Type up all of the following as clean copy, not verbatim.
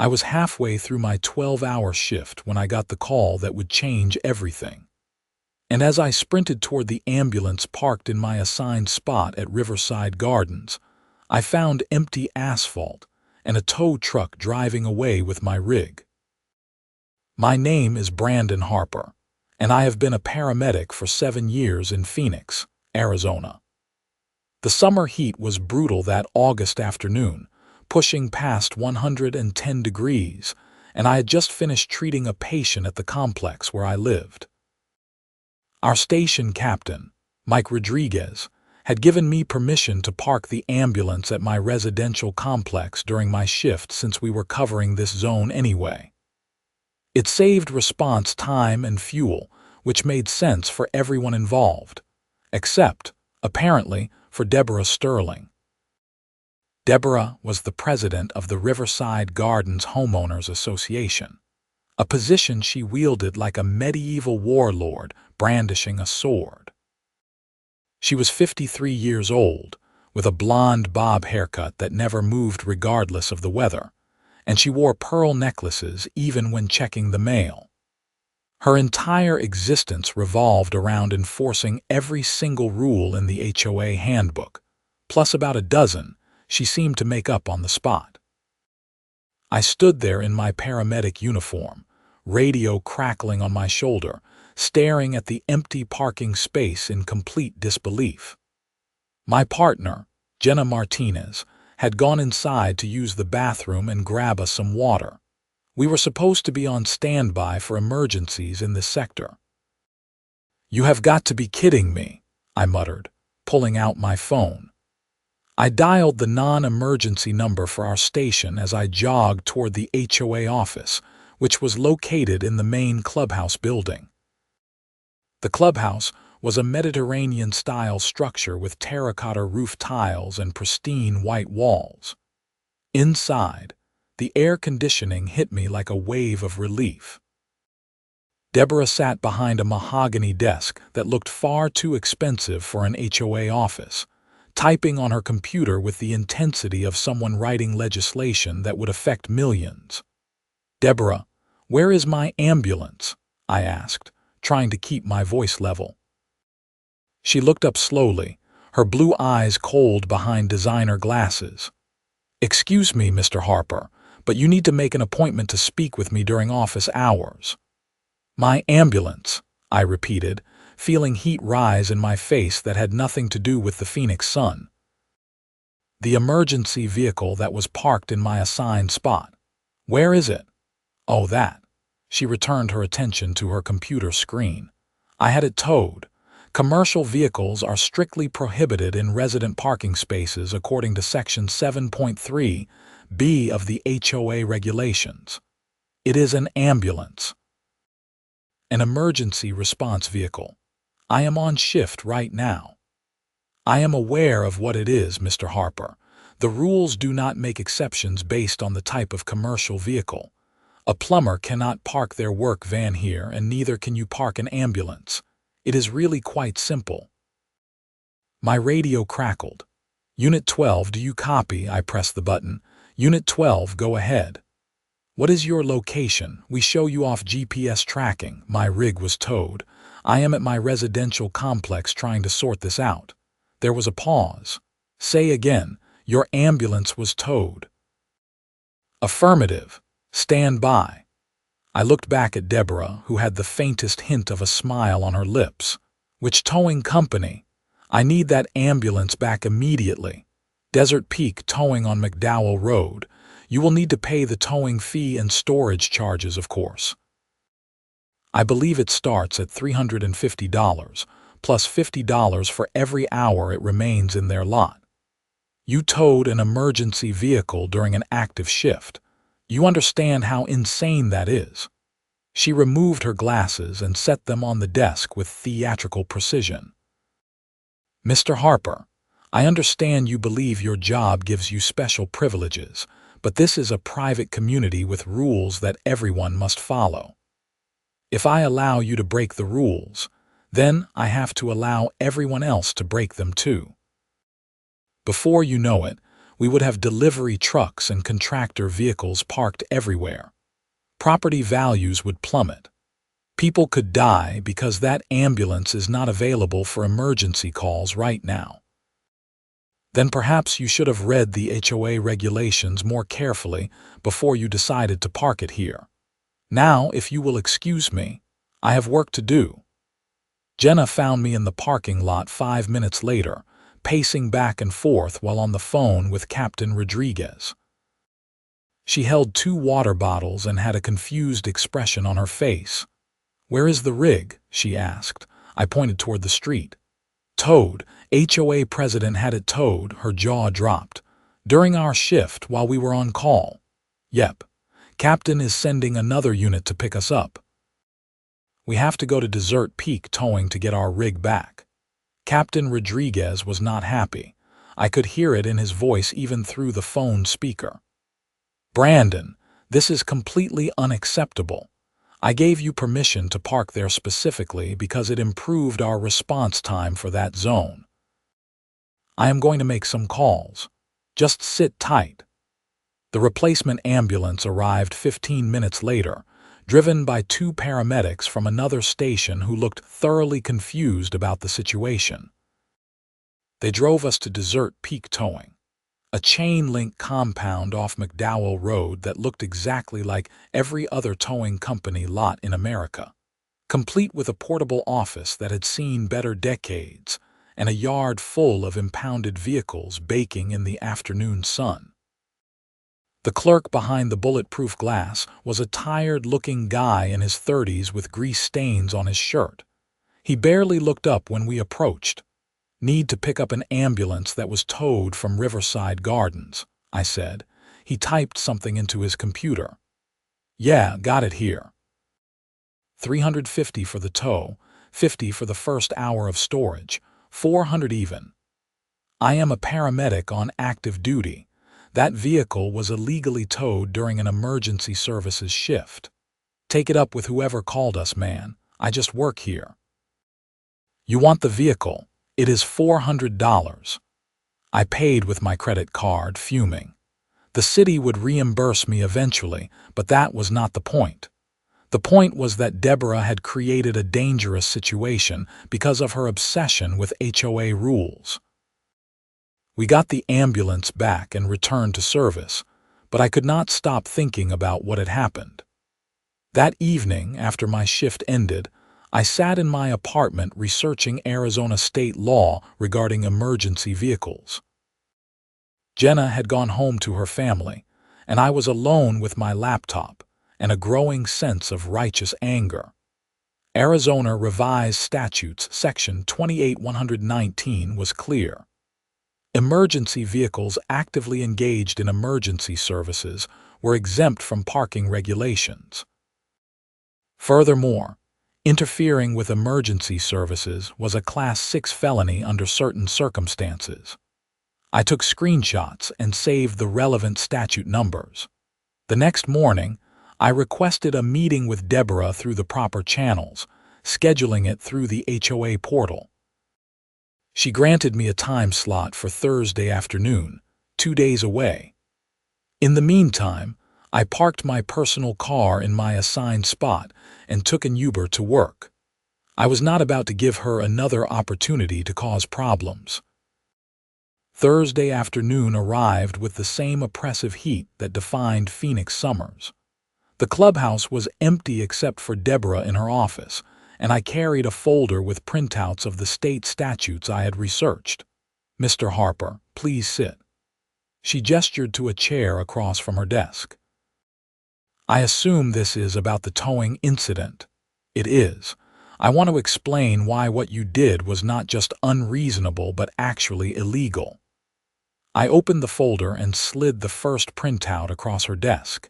I was halfway through my 12-hour shift when I got the call that would change everything. And as I sprinted toward the ambulance parked in my assigned spot at Riverside Gardens, I found empty asphalt and a tow truck driving away with my rig. My name is Brandon Harper, and I have been a paramedic for 7 years in Phoenix, Arizona. The summer heat was brutal that August afternoon, pushing past 110 degrees, and I had just finished treating a patient at the complex where I lived. Our station captain, Mike Rodriguez, had given me permission to park the ambulance at my residential complex during my shift since we were covering this zone anyway. It saved response time and fuel, which made sense for everyone involved, except, apparently, for Deborah Sterling. Deborah was the president of the Riverside Gardens Homeowners Association, a position she wielded like a medieval warlord brandishing a sword. She was 53 years old, with a blonde bob haircut that never moved regardless of the weather, and she wore pearl necklaces even when checking the mail. Her entire existence revolved around enforcing every single rule in the HOA handbook, plus about a dozen she seemed to make up on the spot. I stood there in my paramedic uniform, radio crackling on my shoulder, staring at the empty parking space in complete disbelief. My partner, Jenna Martinez, had gone inside to use the bathroom and grab us some water. We were supposed to be on standby for emergencies in this sector. "You have got to be kidding me," I muttered, pulling out my phone. I dialed the non-emergency number for our station as I jogged toward the HOA office, which was located in the main clubhouse building. The clubhouse was a Mediterranean-style structure with terracotta roof tiles and pristine white walls. Inside, the air conditioning hit me like a wave of relief. Deborah sat behind a mahogany desk that looked far too expensive for an HOA office, typing on her computer with the intensity of someone writing legislation that would affect millions. "Deborah, where is my ambulance?" I asked, trying to keep my voice level. She looked up slowly, her blue eyes cold behind designer glasses. "Excuse me, Mr. Harper, but you need to make an appointment to speak with me during office hours." "My ambulance," I repeated, feeling heat rise in my face that had nothing to do with the Phoenix sun. "The emergency vehicle that was parked in my assigned spot. Where is it?" "Oh, that." She returned her attention to her computer screen. "I had it towed. Commercial vehicles are strictly prohibited in resident parking spaces according to Section 7.3b of the HOA regulations. It is an ambulance. An emergency response vehicle. I am on shift right now." "I am aware of what it is, Mr. Harper. The rules do not make exceptions based on the type of commercial vehicle. A plumber cannot park their work van here, and neither can you park an ambulance. It is really quite simple." My radio crackled. "Unit 12, do you copy?" I pressed the button. "Unit 12, go ahead." "What is your location? We show you off GPS tracking." My rig was towed. "I am at my residential complex trying to sort this out." There was a pause. "Say again, your ambulance was towed." "Affirmative. Stand by." I looked back at Deborah, who had the faintest hint of a smile on her lips. "Which towing company?" "I need that ambulance back immediately." "Desert Peak Towing on McDowell Road. You will need to pay the towing fee and storage charges, of course." "I believe it starts at $350, plus $50 for every hour it remains in their lot." "You towed an emergency vehicle during an active shift. You understand how insane that is." She removed her glasses and set them on the desk with theatrical precision. "Mr. Harper, I understand you believe your job gives you special privileges, but this is a private community with rules that everyone must follow. If I allow you to break the rules, then I have to allow everyone else to break them too. Before you know it, We would have delivery trucks and contractor vehicles parked everywhere. Property values would plummet. People could die because that ambulance is not available for emergency calls right now. Then perhaps you should have read the HOA regulations more carefully before you decided to park it here. Now, if you will excuse me, I have work to do. Jenna found me in the parking lot 5 minutes later, pacing back and forth while on the phone with Captain Rodriguez. She held 2 water bottles and had a confused expression on her face. "Where is the rig?" she asked. I pointed toward the street. "Towed. HOA president had it towed." Her jaw dropped. "During our shift while we were on call." "Yep. Captain is sending another unit to pick us up. We have to go to Desert Peak Towing to get our rig back." Captain Rodriguez was not happy. I could hear it in his voice even through the phone speaker. "Brandon, this is completely unacceptable. I gave you permission to park there specifically because it improved our response time for that zone. I am going to make some calls. Just sit tight." The replacement ambulance arrived 15 minutes later, driven by 2 paramedics from another station who looked thoroughly confused about the situation. They drove us to Desert Peak Towing, a chain-link compound off McDowell Road that looked exactly like every other towing company lot in America, complete with a portable office that had seen better decades and a yard full of impounded vehicles baking in the afternoon sun. The clerk behind the bulletproof glass was a tired-looking guy in his 30s with grease stains on his shirt. He barely looked up when we approached. "Need to pick up an ambulance that was towed from Riverside Gardens," I said. He typed something into his computer. "Yeah, got it here. $350 for the tow, $50 for the first hour of storage, $400 even. I am a paramedic on active duty. That vehicle was illegally towed during an emergency services shift. Take it up with whoever called us, man. I just work here." "You want the vehicle? It is $400. I paid with my credit card, fuming. The city would reimburse me eventually, but that was not the point. The point was that Deborah had created a dangerous situation because of her obsession with HOA rules. We got the ambulance back and returned to service, but I could not stop thinking about what had happened. That evening, after my shift ended, I sat in my apartment researching Arizona state law regarding emergency vehicles. Jenna had gone home to her family, and I was alone with my laptop and a growing sense of righteous anger. Arizona Revised Statutes Section 28119 was clear. Emergency vehicles actively engaged in emergency services were exempt from parking regulations. Furthermore, interfering with emergency services was a Class 6 felony under certain circumstances. I took screenshots and saved the relevant statute numbers. The next morning, I requested a meeting with Deborah through the proper channels, scheduling it through the HOA portal. She granted me a time slot for Thursday afternoon, 2 days away. In the meantime, I parked my personal car in my assigned spot and took an Uber to work. I was not about to give her another opportunity to cause problems. Thursday afternoon arrived with the same oppressive heat that defined Phoenix summers. The clubhouse was empty except for Deborah in her office, and I carried a folder with printouts of the state statutes I had researched. "Mr. Harper, please sit." She gestured to a chair across from her desk. "I assume this is about the towing incident." "It is. I want to explain why what you did was not just unreasonable but actually illegal." I opened the folder and slid the first printout across her desk.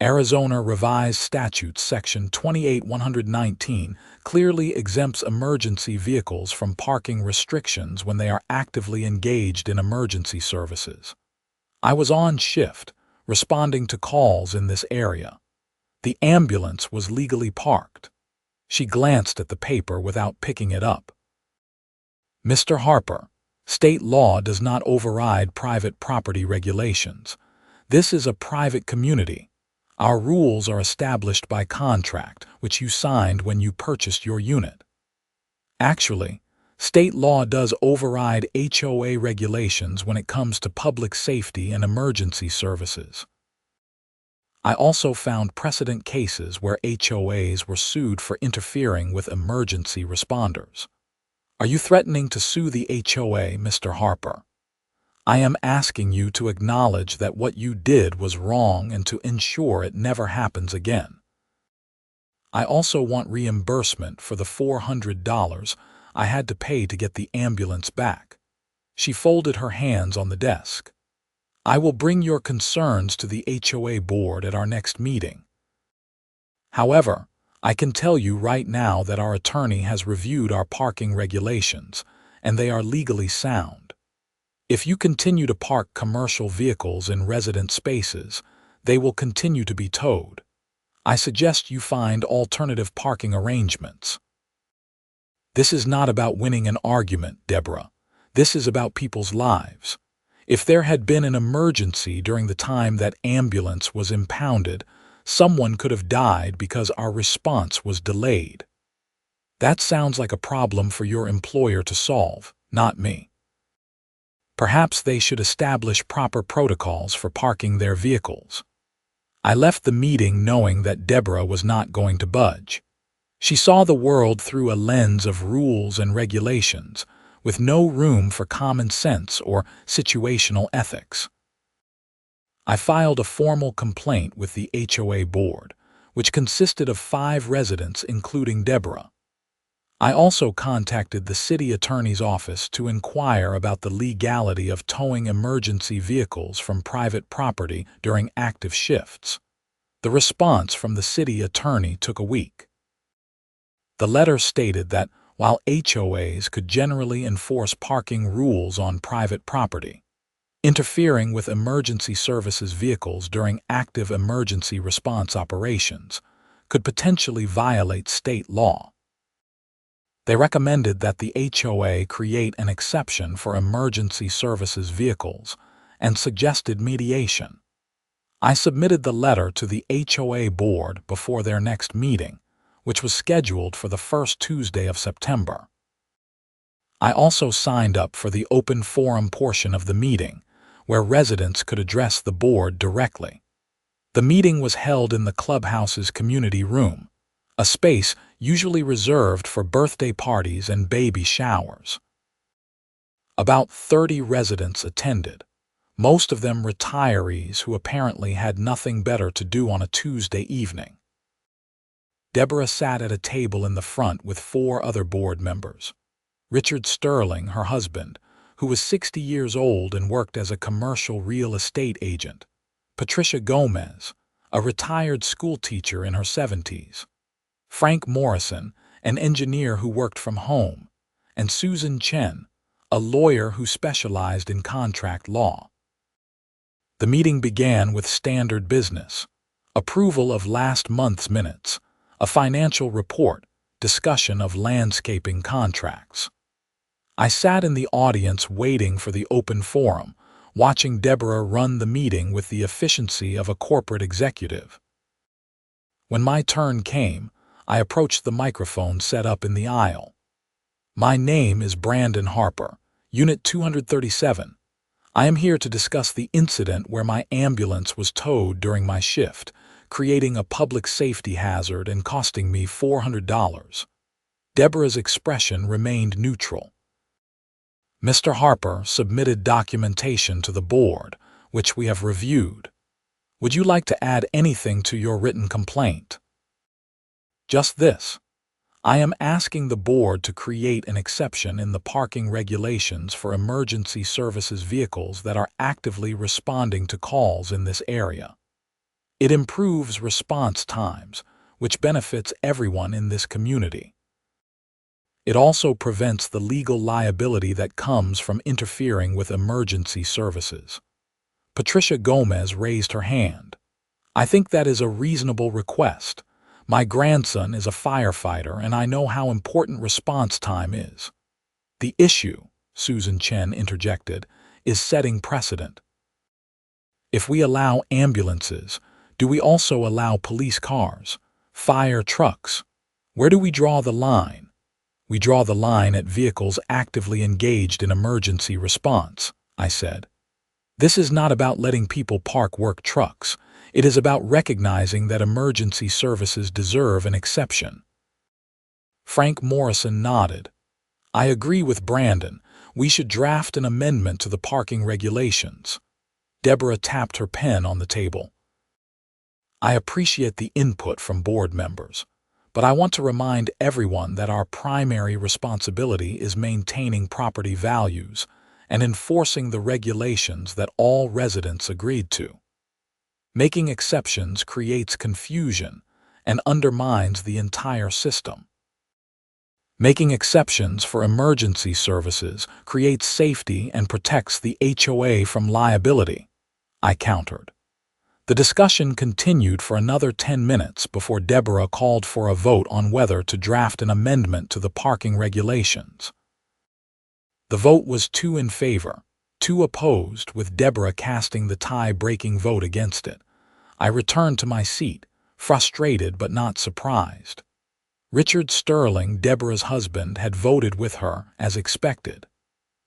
Arizona Revised Statutes Section 28119 clearly exempts emergency vehicles from parking restrictions when they are actively engaged in emergency services. I was on shift, responding to calls in this area. The ambulance was legally parked. She glanced at the paper without picking it up. "Mr. Harper, State law does not override private property regulations. This is a private community. Our rules are established by contract, which you signed when you purchased your unit. Actually, state law does override HOA regulations when it comes to public safety and emergency services. I also found precedent cases where HOAs were sued for interfering with emergency responders. Are you threatening to sue the HOA, Mr. Harper? I am asking you to acknowledge that what you did was wrong and to ensure it never happens again. I also want reimbursement for the $400 I had to pay to get the ambulance back. She folded her hands on the desk. I will bring your concerns to the HOA board at our next meeting. However, I can tell you right now that our attorney has reviewed our parking regulations, and they are legally sound. If you continue to park commercial vehicles in resident spaces, they will continue to be towed. I suggest you find alternative parking arrangements. This is not about winning an argument, Deborah. This is about people's lives. If there had been an emergency during the time that ambulance was impounded, someone could have died because our response was delayed. That sounds like a problem for your employer to solve, not me. Perhaps they should establish proper protocols for parking their vehicles. I left the meeting knowing that Deborah was not going to budge. She saw the world through a lens of rules and regulations, with no room for common sense or situational ethics. I filed a formal complaint with the HOA board, which consisted of 5 residents including Deborah. I also contacted the city attorney's office to inquire about the legality of towing emergency vehicles from private property during active shifts. The response from the city attorney took a week. The letter stated that while HOAs could generally enforce parking rules on private property, interfering with emergency services vehicles during active emergency response operations could potentially violate state law. They recommended that the HOA create an exception for emergency services vehicles and suggested mediation. I submitted the letter to the HOA board before their next meeting, which was scheduled for the first Tuesday of September. I also signed up for the open forum portion of the meeting, where residents could address the board directly. The meeting was held in the clubhouse's community room, a space usually reserved for birthday parties and baby showers. About 30 residents attended, most of them retirees who apparently had nothing better to do on a Tuesday evening. Deborah sat at a table in the front with 4 other board members. Richard Sterling, her husband, who was 60 years old and worked as a commercial real estate agent. Patricia Gomez, a retired school teacher in her 70s. Frank Morrison, an engineer who worked from home. And Susan Chen, a lawyer who specialized in contract law. The meeting began with standard business: approval of last month's minutes, a financial report, discussion of landscaping contracts. I sat in the audience waiting for the open forum, watching Deborah run the meeting with the efficiency of a corporate executive. When my turn came, I approached the microphone set up in the aisle. My name is Brandon Harper, Unit 237. I am here to discuss the incident where my ambulance was towed during my shift, creating a public safety hazard and costing me $400. Deborah's expression remained neutral. Mr. Harper submitted documentation to the board, which we have reviewed. Would you like to add anything to your written complaint? Just this. I am asking the board to create an exception in the parking regulations for emergency services vehicles that are actively responding to calls in this area. It improves response times, which benefits everyone in this community. It also prevents the legal liability that comes from interfering with emergency services. Patricia Gomez raised her hand. I think that is a reasonable request. My grandson is a firefighter and I know how important response time is. The issue, Susan Chen interjected, is setting precedent. If we allow ambulances, do we also allow police cars, fire trucks? Where do we draw the line? We draw the line at vehicles actively engaged in emergency response, I said. This is not about letting people park work trucks. It is about recognizing that emergency services deserve an exception. Frank Morrison nodded. I agree with Brandon. We should draft an amendment to the parking regulations. Deborah tapped her pen on the table. I appreciate the input from board members, but I want to remind everyone that our primary responsibility is maintaining property values and enforcing the regulations that all residents agreed to. Making exceptions creates confusion and undermines the entire system. Making exceptions for emergency services creates safety and protects the HOA from liability, I countered. The discussion continued for another 10 minutes before Deborah called for a vote on whether to draft an amendment to the parking regulations. The vote was 2 in favor, 2 opposed, with Deborah casting the tie-breaking vote against it. I returned to my seat, frustrated but not surprised. Richard Sterling, Deborah's husband, had voted with her, as expected.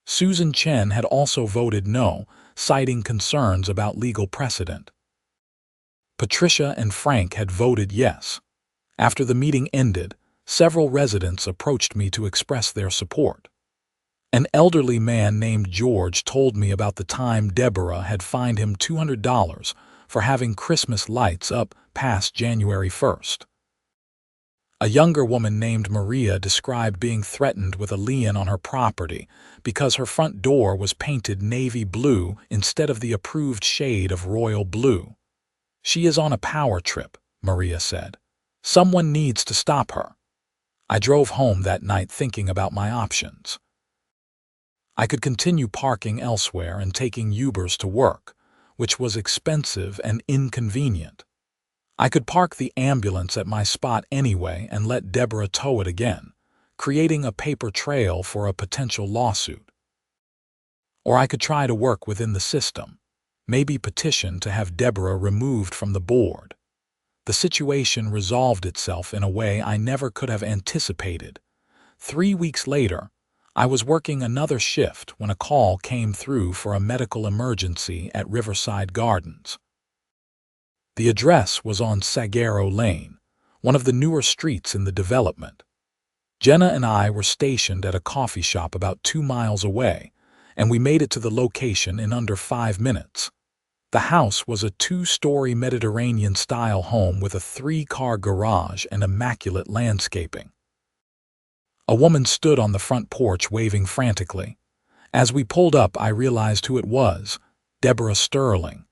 Susan Chen had also voted no, citing concerns about legal precedent. Patricia and Frank had voted yes. After the meeting ended, several residents approached me to express their support. An elderly man named George told me about the time Deborah had fined him $200 for having Christmas lights up past January 1st. A younger woman named Maria described being threatened with a lien on her property because her front door was painted navy blue instead of the approved shade of royal blue. She is on a power trip, Maria said. Someone needs to stop her. I drove home that night thinking about my options. I could continue parking elsewhere and taking Ubers to work, which was expensive and inconvenient. I could park the ambulance at my spot anyway and let Deborah tow it again, creating a paper trail for a potential lawsuit. Or I could try to work within the system, maybe petition to have Deborah removed from the board. The situation resolved itself in a way I never could have anticipated. 3 weeks later, I was working another shift when a call came through for a medical emergency at Riverside Gardens. The address was on Sagaro Lane, one of the newer streets in the development. Jenna and I were stationed at a coffee shop about 2 miles away, and we made it to the location in under 5 minutes. The house was a 2-story Mediterranean-style home with a 3-car garage and immaculate landscaping. A woman stood on the front porch waving frantically. As we pulled up, I realized who it was, Deborah Sterling.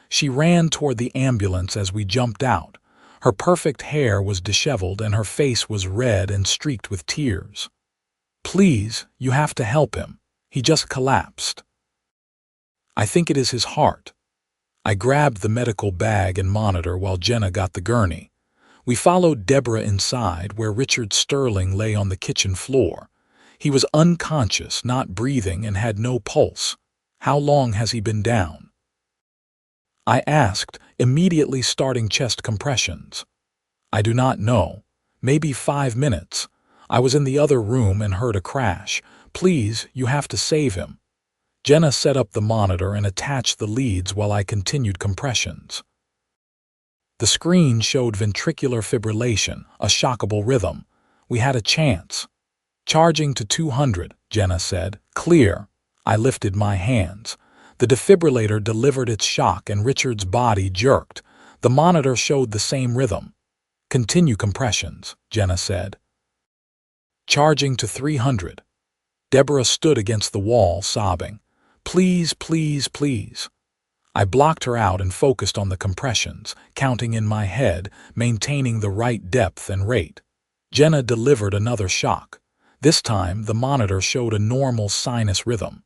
She ran toward the ambulance as we jumped out. Her perfect hair was disheveled and her face was red and streaked with tears. Please, you have to help him. He just collapsed. I think it is his heart. I grabbed the medical bag and monitor while Jenna got the gurney. We followed Deborah inside where Richard Sterling lay on the kitchen floor. He was unconscious, not breathing, and had no pulse. How long has he been down? I asked, immediately starting chest compressions. I do not know. Maybe 5 minutes. I was in the other room and heard a crash. Please, you have to save him. Jenna set up the monitor and attached the leads while I continued compressions. The screen showed ventricular fibrillation, a shockable rhythm. We had a chance. Charging to 200, Jenna said. Clear. I lifted my hands. The defibrillator delivered its shock and Richard's body jerked. The monitor showed the same rhythm. Continue compressions, Jenna said. Charging to 300. Deborah stood against the wall, sobbing. Please, please, please. I blocked her out and focused on the compressions, counting in my head, maintaining the right depth and rate. Jenna delivered another shock. This time, the monitor showed a normal sinus rhythm.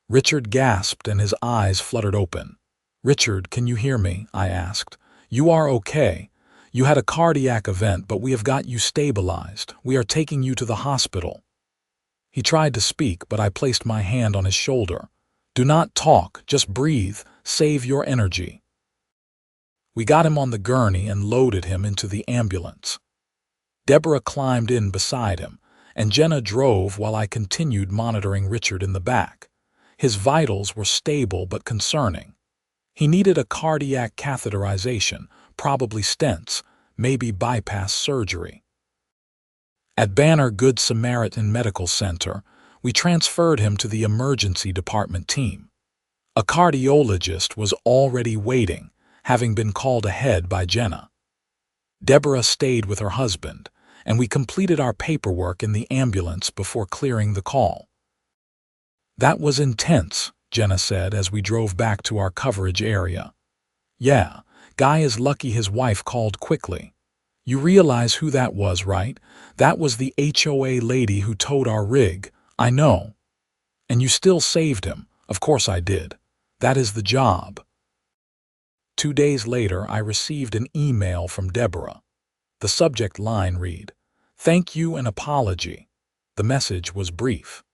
Richard gasped and his eyes fluttered open. Richard, can you hear me? I asked. You are okay. You had a cardiac event, but we have got you stabilized. We are taking you to the hospital. He tried to speak, but I placed my hand on his shoulder. Do not talk, just breathe, save your energy. We got him on the gurney and loaded him into the ambulance. Deborah climbed in beside him, and Jenna drove while I continued monitoring Richard in the back. His vitals were stable but concerning. He needed a cardiac catheterization, probably stents, maybe bypass surgery. At Banner Good Samaritan Medical Center, we transferred him to the emergency department team. A cardiologist was already waiting, having been called ahead by Jenna. Deborah stayed with her husband, and we completed our paperwork in the ambulance before clearing the call. That was intense, Jenna said as we drove back to our coverage area. Yeah, Guy is lucky his wife called quickly. You realize who that was, right? That was the HOA lady who towed our rig. I know. And you still saved him. Of course I did. That is the job. 2 days later, I received an email from Deborah. The subject line read, "Thank you and apology." The message was brief.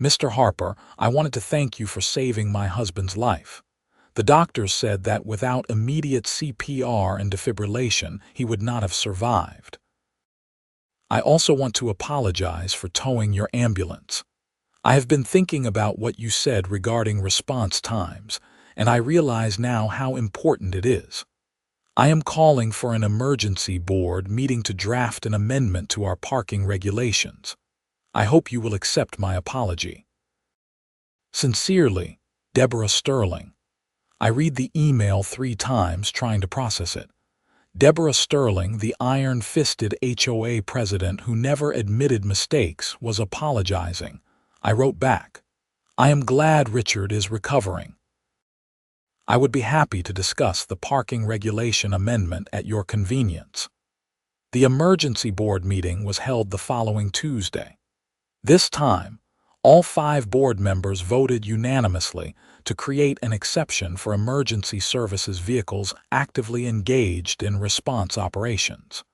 "Mr. Harper, I wanted to thank you for saving my husband's life. The doctors said that without immediate CPR and defibrillation, he would not have survived. I also want to apologize for towing your ambulance. I have been thinking about what you said regarding response times, and I realize now how important it is. I am calling for an emergency board meeting to draft an amendment to our parking regulations. I hope you will accept my apology. Sincerely, Deborah Sterling." I read the email 3 times trying to process it. Deborah Sterling, the iron-fisted HOA president who never admitted mistakes, was apologizing. I wrote back, "I am glad Richard is recovering. I would be happy to discuss the parking regulation amendment at your convenience." The emergency board meeting was held the following Tuesday. This time, all 5 board members voted unanimously to create an exception for emergency services vehicles actively engaged in response operations.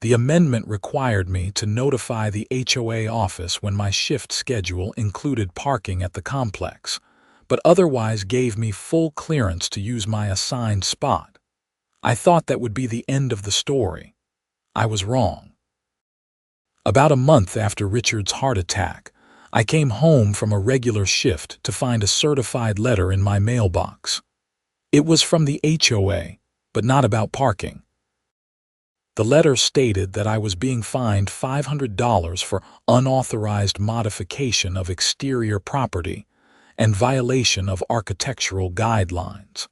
The amendment required me to notify the HOA office when my shift schedule included parking at the complex, but otherwise gave me full clearance to use my assigned spot. I thought that would be the end of the story. I was wrong. About a month after Richard's heart attack, I came home from a regular shift to find a certified letter in my mailbox. It was from the HOA, but not about parking. The letter stated that I was being fined $500 for unauthorized modification of exterior property and violation of architectural guidelines.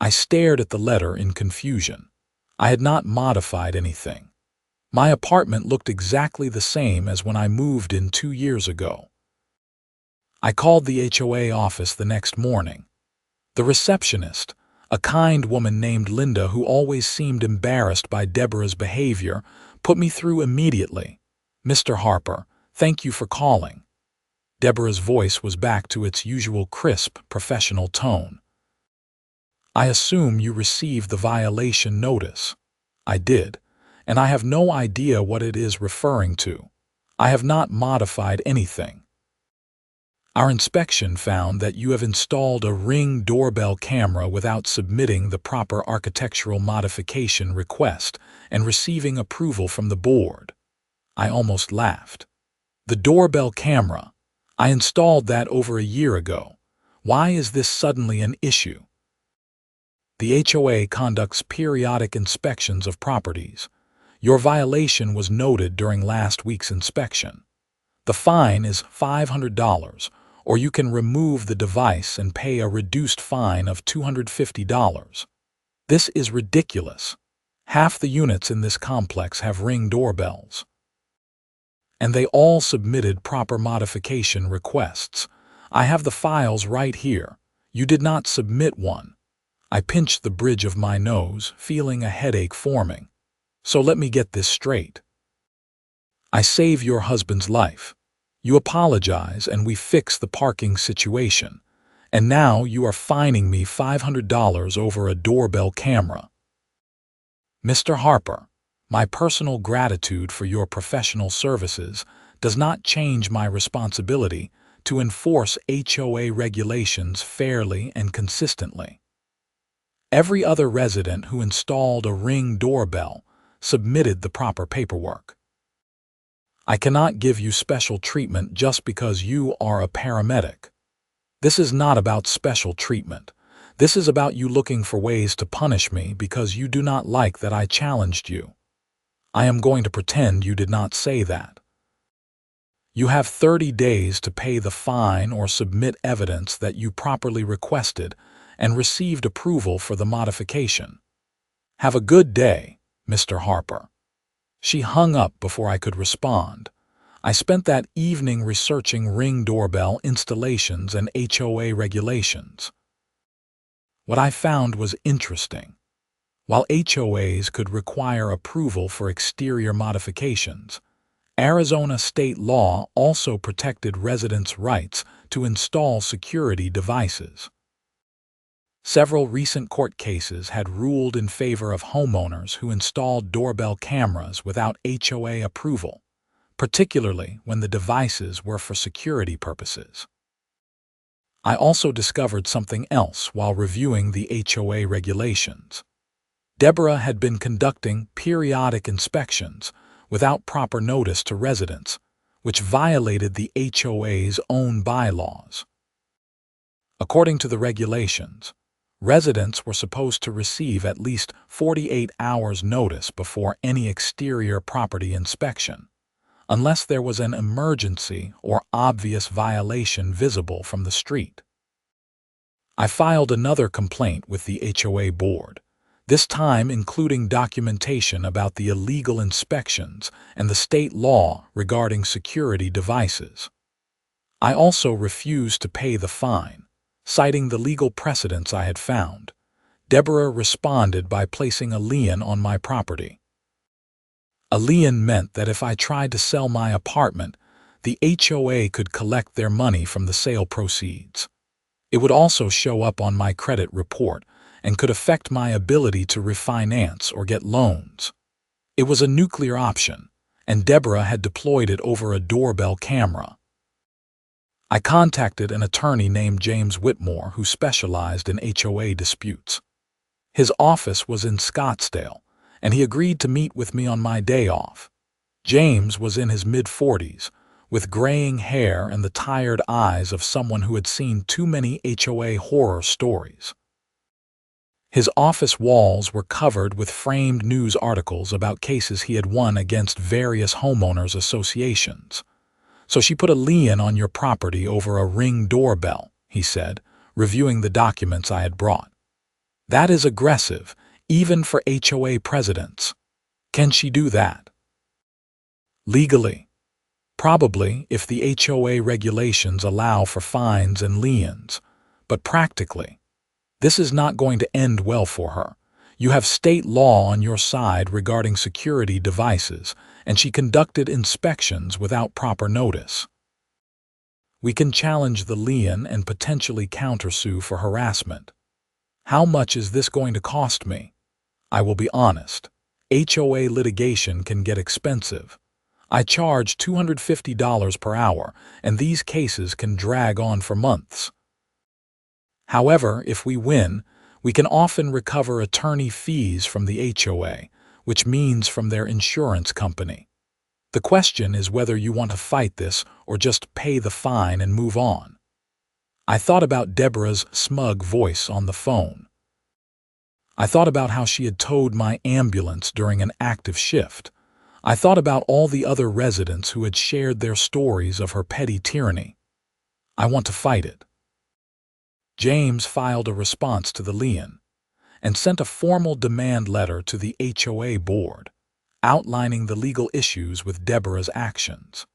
I stared at the letter in confusion. I had not modified anything. My apartment looked exactly the same as when I moved in 2 years ago. I called the HOA office the next morning. The receptionist, a kind woman named Linda who always seemed embarrassed by Deborah's behavior, put me through immediately. "Mr. Harper, thank you for calling." Deborah's voice was back to its usual crisp, professional tone. "I assume you received the violation notice." I did, and I have no idea what it is referring to. I have not modified anything. Our inspection found that you have installed a Ring doorbell camera without submitting the proper architectural modification request and receiving approval from the board. I almost laughed. The doorbell camera. I installed that over a year ago. Why is this suddenly an issue? The HOA conducts periodic inspections of properties. Your violation was noted during last week's inspection. The fine is $500, or you can remove the device and pay a reduced fine of $250. This is ridiculous. Half the units in this complex have Ring doorbells. And they all submitted proper modification requests. I have the files right here. You did not submit one. I pinched the bridge of my nose, feeling a headache forming. So let me get this straight. I save your husband's life. You apologize and we fix the parking situation. And now you are fining me $500 over a doorbell camera. Mr. Harper, my personal gratitude for your professional services. does not change my responsibility to enforce HOA regulations fairly and consistently. Every other resident who installed a Ring doorbell submitted the proper paperwork. I cannot give you special treatment just because you are a paramedic. This is not about special treatment. This is about you looking for ways to punish me because you do not like that I challenged you. I am going to pretend you did not say that. You have 30 days to pay the fine or submit evidence that you properly requested and received approval for the modification. Have a good day, Mr. Harper. She hung up before I could respond. I spent that evening researching Ring doorbell installations and HOA regulations. What I found was interesting. While HOAs could require approval for exterior modifications, Arizona state law also protected residents' rights to install security devices. Several recent court cases had ruled in favor of homeowners who installed doorbell cameras without HOA approval, particularly when the devices were for security purposes. I also discovered something else while reviewing the HOA regulations. Deborah had been conducting periodic inspections without proper notice to residents, which violated the HOA's own bylaws. According to the regulations, residents were supposed to receive at least 48 hours notice before any exterior property inspection, unless there was an emergency or obvious violation visible from the street. I filed another complaint with the HOA board, this time including documentation about the illegal inspections and the state law regarding security devices. I also refused to pay the fine, citing the legal precedents I had found. Deborah responded by placing a lien on my property. A lien meant that if I tried to sell my apartment, the HOA could collect their money from the sale proceeds. It would also show up on my credit report and could affect my ability to refinance or get loans. It was a nuclear option, and Deborah had deployed it over a doorbell camera. I contacted an attorney named James Whitmore who specialized in HOA disputes. His office was in Scottsdale, and he agreed to meet with me on my day off. James was in his mid-40s, with graying hair and the tired eyes of someone who had seen too many HOA horror stories. His office walls were covered with framed news articles about cases he had won against various homeowners associations. "So she put a lien on your property over a Ring doorbell," he said, reviewing the documents I had brought. "That is aggressive, even for HOA presidents. Can she do that?" "Legally, probably if the HOA regulations allow for fines and liens, but practically, this is not going to end well for her. You have state law on your side regarding security devices, and she conducted inspections without proper notice. We can challenge the lien and potentially countersue for harassment. How much is this going to cost me? I will be honest. HOA litigation can get expensive. I charge $250 per hour, and these cases can drag on for months. However, if we win, we can often recover attorney fees from the HOA, which means from their insurance company. The question is whether you want to fight this or just pay the fine and move on." I thought about Deborah's smug voice on the phone. I thought about how she had towed my ambulance during an active shift. I thought about all the other residents who had shared their stories of her petty tyranny. I want to fight it. James filed a response to the lien and sent a formal demand letter to the HOA board, outlining the legal issues with Deborah's actions.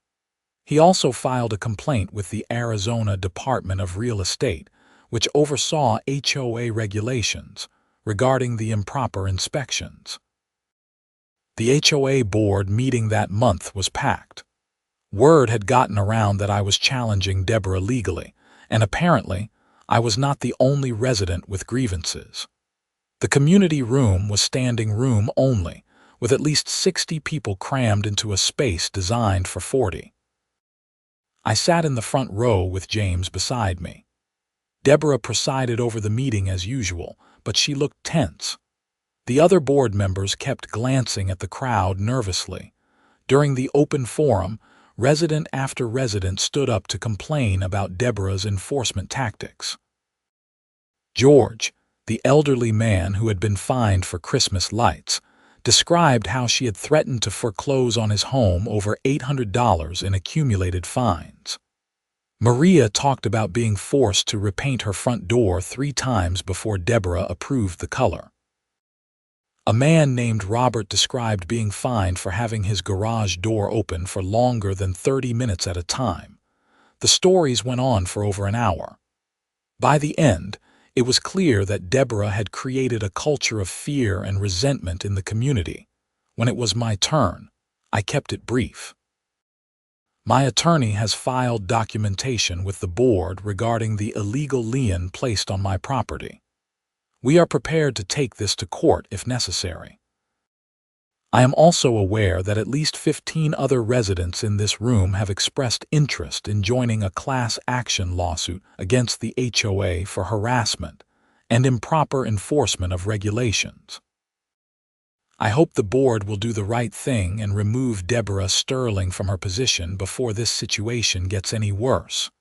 He also filed a complaint with the Arizona Department of Real Estate, which oversaw HOA regulations regarding the improper inspections. The HOA board meeting that month was packed. Word had gotten around that I was challenging Deborah legally, and apparently, I was not the only resident with grievances. The community room was standing room only, with at least 60 people crammed into a space designed for 40. I sat in the front row with James beside me. Deborah presided over the meeting as usual, but she looked tense. The other board members kept glancing at the crowd nervously. During the open forum, resident after resident stood up to complain about Deborah's enforcement tactics. George, the elderly man who had been fined for Christmas lights, described how she had threatened to foreclose on his home over $800 in accumulated fines. Maria talked about being forced to repaint her front door 3 times before Deborah approved the color. A man named Robert described being fined for having his garage door open for longer than 30 minutes at a time. The stories went on for over an hour. By the end, it was clear that Deborah had created a culture of fear and resentment in the community. When it was my turn, I kept it brief. My attorney has filed documentation with the board regarding the illegal lien placed on my property. We are prepared to take this to court if necessary. I am also aware that at least 15 other residents in this room have expressed interest in joining a class action lawsuit against the HOA for harassment and improper enforcement of regulations. I hope the board will do the right thing and remove Deborah Sterling from her position before this situation gets any worse.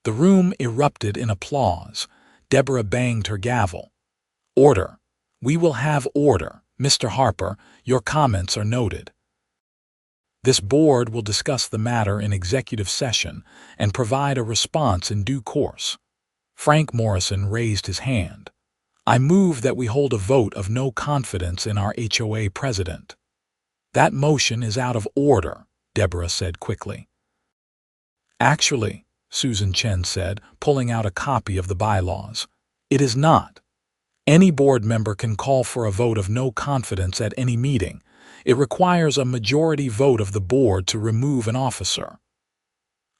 The room erupted in applause. Deborah banged her gavel. Order. We will have order. Mr. Harper, your comments are noted. This board will discuss the matter in executive session and provide a response in due course. Frank Morrison raised his hand. I move that we hold a vote of no confidence in our HOA president. That motion is out of order, Deborah said quickly. Actually, Susan Chen said, pulling out a copy of the bylaws, it is not. Any board member can call for a vote of no confidence at any meeting. It requires a majority vote of the board to remove an officer.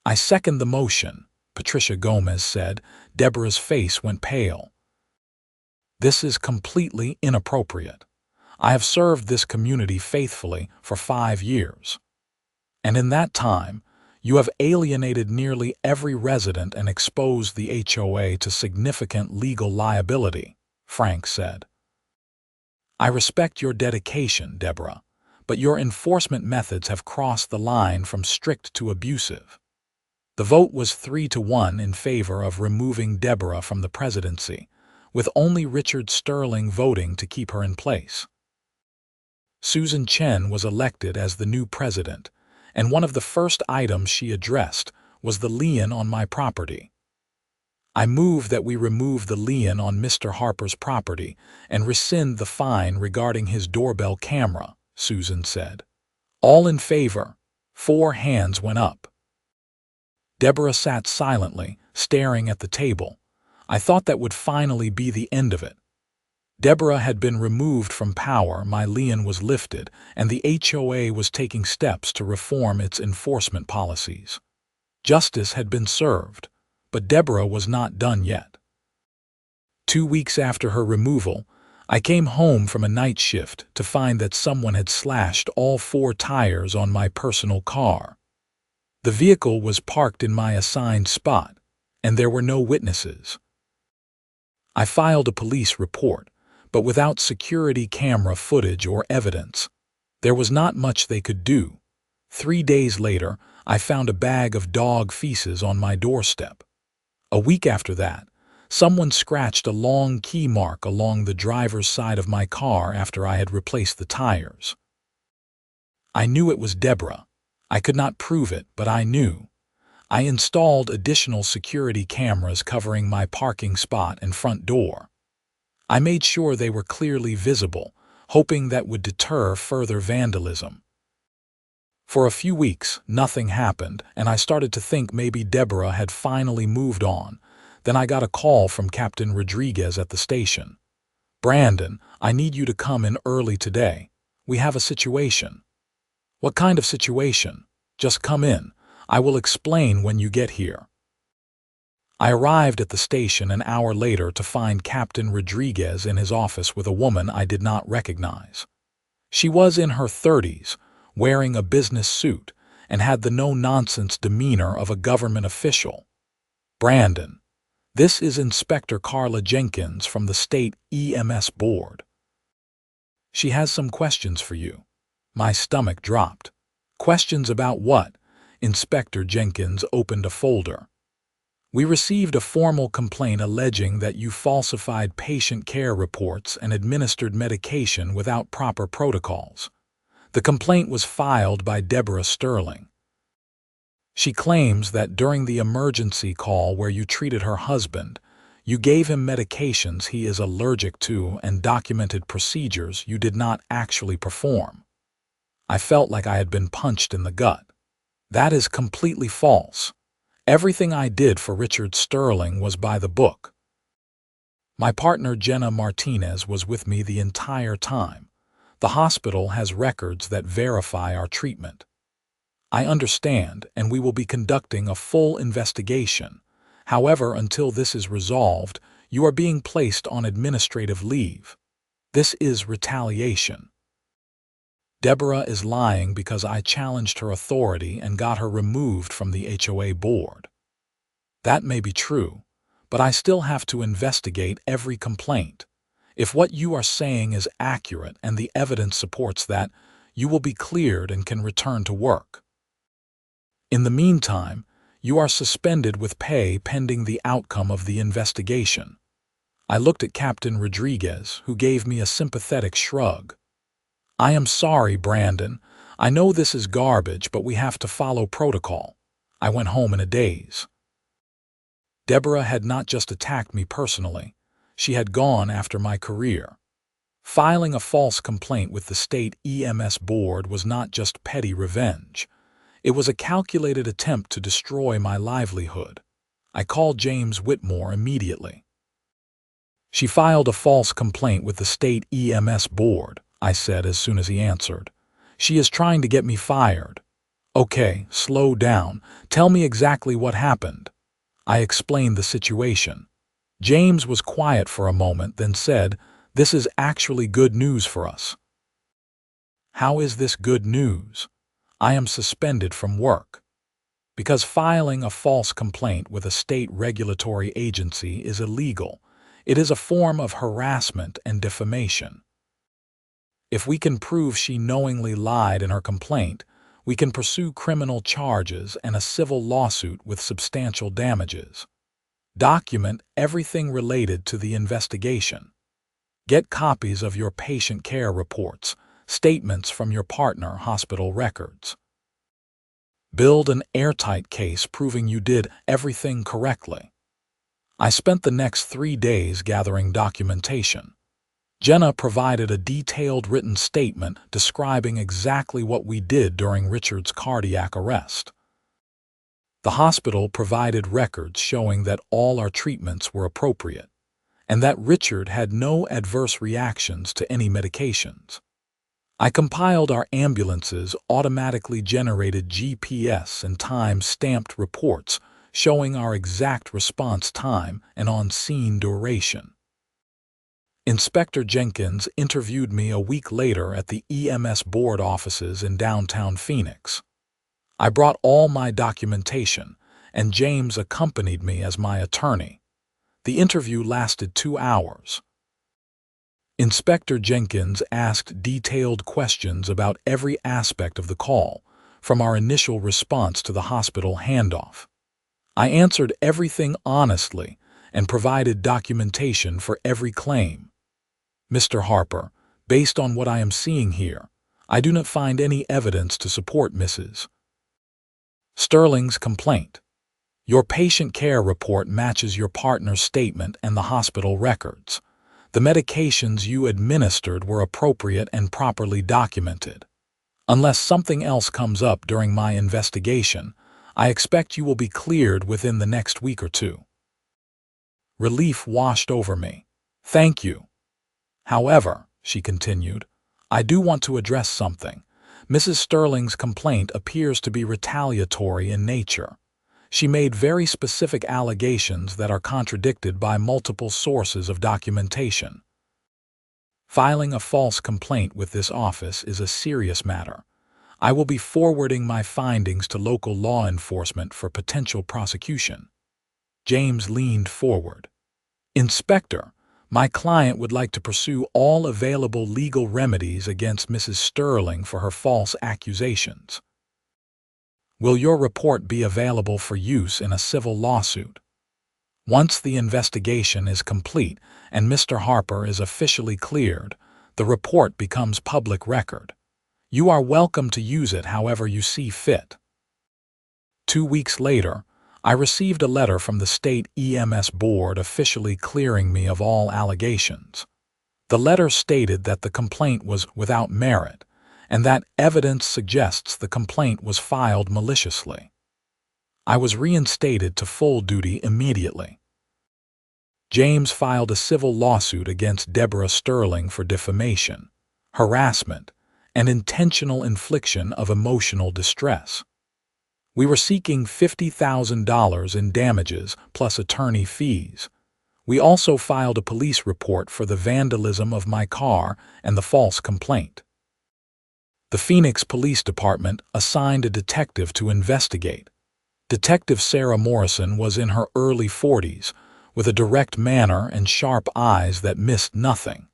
I second the motion, Patricia Gomez said. Deborah's face went pale. This is completely inappropriate. I have served this community faithfully for 5 years. And in that time, you have alienated nearly every resident and exposed the HOA to significant legal liability, Frank said. I respect your dedication, Deborah, but your enforcement methods have crossed the line from strict to abusive. The vote was 3-1 in favor of removing Deborah from the presidency, with only Richard Sterling voting to keep her in place. Susan Chen was elected as the new president, and one of the first items she addressed was the lien on my property. I move that we remove the lien on Mr. Harper's property and rescind the fine regarding his doorbell camera, Susan said. All in favor. 4 hands went up. Deborah sat silently, staring at the table. I thought that would finally be the end of it. Deborah had been removed from power, my lien was lifted, and the HOA was taking steps to reform its enforcement policies. Justice had been served. But Deborah was not done yet. 2 weeks after her removal, I came home from a night shift to find that someone had slashed all 4 tires on my personal car. The vehicle was parked in my assigned spot, and there were no witnesses. I filed a police report, but without security camera footage or evidence, there was not much they could do. 3 days later, I found a bag of dog feces on my doorstep. A week after that, someone scratched a long key mark along the driver's side of my car after I had replaced the tires. I knew it was Deborah. I could not prove it, but I knew. I installed additional security cameras covering my parking spot and front door. I made sure they were clearly visible, hoping that would deter further vandalism. For a few weeks, nothing happened, and I started to think maybe Deborah had finally moved on. Then I got a call from Captain Rodriguez at the station. Brandon, I need you to come in early today. We have a situation. What kind of situation? Just come in. I will explain when you get here. I arrived at the station an hour later to find Captain Rodriguez in his office with a woman I did not recognize. She was in her 30s, wearing a business suit, and had the no-nonsense demeanor of a government official. "Brandon, this is Inspector Carla Jenkins from the State EMS Board. She has some questions for you." My stomach dropped. "Questions about what?" Inspector Jenkins opened a folder. "We received a formal complaint alleging that you falsified patient care reports and administered medication without proper protocols. The complaint was filed by Deborah Sterling. She claims that during the emergency call where you treated her husband, you gave him medications he is allergic to and documented procedures you did not actually perform." I felt like I had been punched in the gut. "That is completely false. Everything I did for Richard Sterling was by the book. My partner Jenna Martinez was with me the entire time. The hospital has records that verify our treatment. I understand, and we will be conducting a full investigation. However, until this is resolved, you are being placed on administrative leave. This is retaliation. Deborah is lying because I challenged her authority and got her removed from the HOA board. That may be true, but I still have to investigate every complaint. If what you are saying is accurate and the evidence supports that, you will be cleared and can return to work. In the meantime, you are suspended with pay pending the outcome of the investigation." I looked at Captain Rodriguez, who gave me a sympathetic shrug. "I am sorry, Brandon. I know this is garbage, but we have to follow protocol." I went home in a daze. Deborah had not just attacked me personally. She had gone after my career. Filing a false complaint with the state EMS board was not just petty revenge. It was a calculated attempt to destroy my livelihood. I called James Whitmore immediately. "She filed a false complaint with the state EMS board," I said as soon as he answered. "She is trying to get me fired." "Okay, slow down. Tell me exactly what happened." I explained the situation. James was quiet for a moment, then said, "This is actually good news for us." "How is this good news?" "I am suspended from work. Because filing a false complaint with a state regulatory agency is illegal. It is a form of harassment and defamation. If we can prove she knowingly lied in her complaint, we can pursue criminal charges and a civil lawsuit with substantial damages. Document everything related to the investigation. Get copies of your patient care reports, statements from your partner hospital records. Build an airtight case proving you did everything correctly." I spent the next 3 days gathering documentation. Jenna provided a detailed written statement describing exactly what we did during Richard's cardiac arrest. The hospital provided records showing that all our treatments were appropriate, and that Richard had no adverse reactions to any medications. I compiled our ambulance's automatically generated GPS and time-stamped reports showing our exact response time and on-scene duration. Inspector Jenkins interviewed me a week later at the EMS board offices in downtown Phoenix. I brought all my documentation, and James accompanied me as my attorney. The interview lasted 2 hours. Inspector Jenkins asked detailed questions about every aspect of the call, from our initial response to the hospital handoff. I answered everything honestly and provided documentation for every claim. "Mr. Harper, based on what I am seeing here, I do not find any evidence to support Mrs. Sterling's complaint. Your patient care report matches your partner's statement and the hospital records. The medications you administered were appropriate and properly documented. Unless something else comes up during my investigation, I expect you will be cleared within the next week or 2. Relief washed over me. "Thank you. However," she continued, "I do want to address something. Mrs. Sterling's complaint appears to be retaliatory in nature. She made very specific allegations that are contradicted by multiple sources of documentation. Filing a false complaint with this office is a serious matter. I will be forwarding my findings to local law enforcement for potential prosecution." James leaned forward. "Inspector, my client would like to pursue all available legal remedies against Mrs. Sterling for her false accusations. Will your report be available for use in a civil lawsuit? Once the investigation is complete and Mr. Harper is officially cleared, the report becomes public record. You are welcome to use it however you see fit." 2 weeks later, I received a letter from the state EMS board officially clearing me of all allegations. The letter stated that the complaint was without merit, and that evidence suggests the complaint was filed maliciously. I was reinstated to full duty immediately. James filed a civil lawsuit against Deborah Sterling for defamation, harassment, and intentional infliction of emotional distress. We were seeking $50,000 in damages plus attorney fees. We also filed a police report for the vandalism of my car and the false complaint. The Phoenix Police Department assigned a detective to investigate. Detective Sarah Morrison was in her early 40s, with a direct manner and sharp eyes that missed nothing.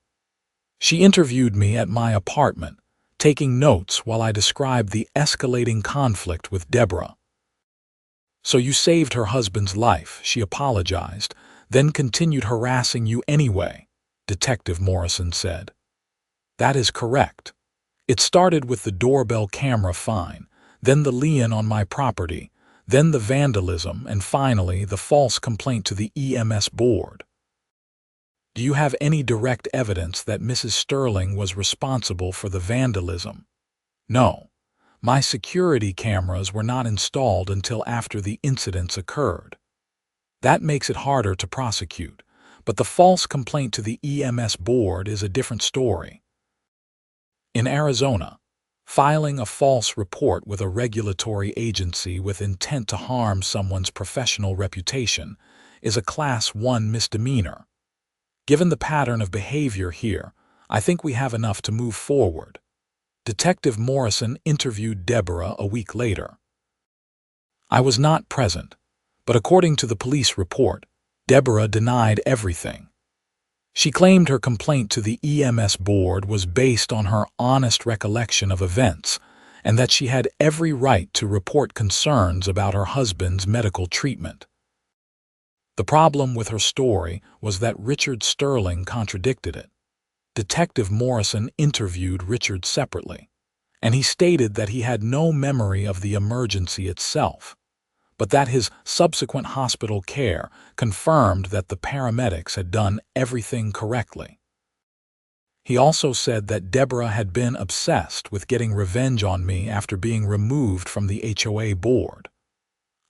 She interviewed me at my apartment, taking notes while I described the escalating conflict with Deborah. "So you saved her husband's life," she apologized, "then continued harassing you anyway," Detective Morrison said. "That is correct. It started with the doorbell camera fine, then the lien on my property, then the vandalism, and finally the false complaint to the EMS board." "Do you have any direct evidence that Mrs. Sterling was responsible for the vandalism?" "No. My security cameras were not installed until after the incidents occurred. That makes it harder to prosecute, but the false complaint to the EMS board is a different story." In Arizona, filing a false report with a regulatory agency with intent to harm someone's professional reputation is a Class 1 misdemeanor. Given the pattern of behavior here, I think we have enough to move forward. Detective Morrison interviewed Deborah a week later. I was not present, but according to the police report, Deborah denied everything. She claimed her complaint to the EMS board was based on her honest recollection of events and that she had every right to report concerns about her husband's medical treatment. The problem with her story was that Richard Sterling contradicted it. Detective Morrison interviewed Richard separately, and he stated that he had no memory of the emergency itself, but that his subsequent hospital care confirmed that the paramedics had done everything correctly. He also said that Deborah had been obsessed with getting revenge on me after being removed from the HOA board.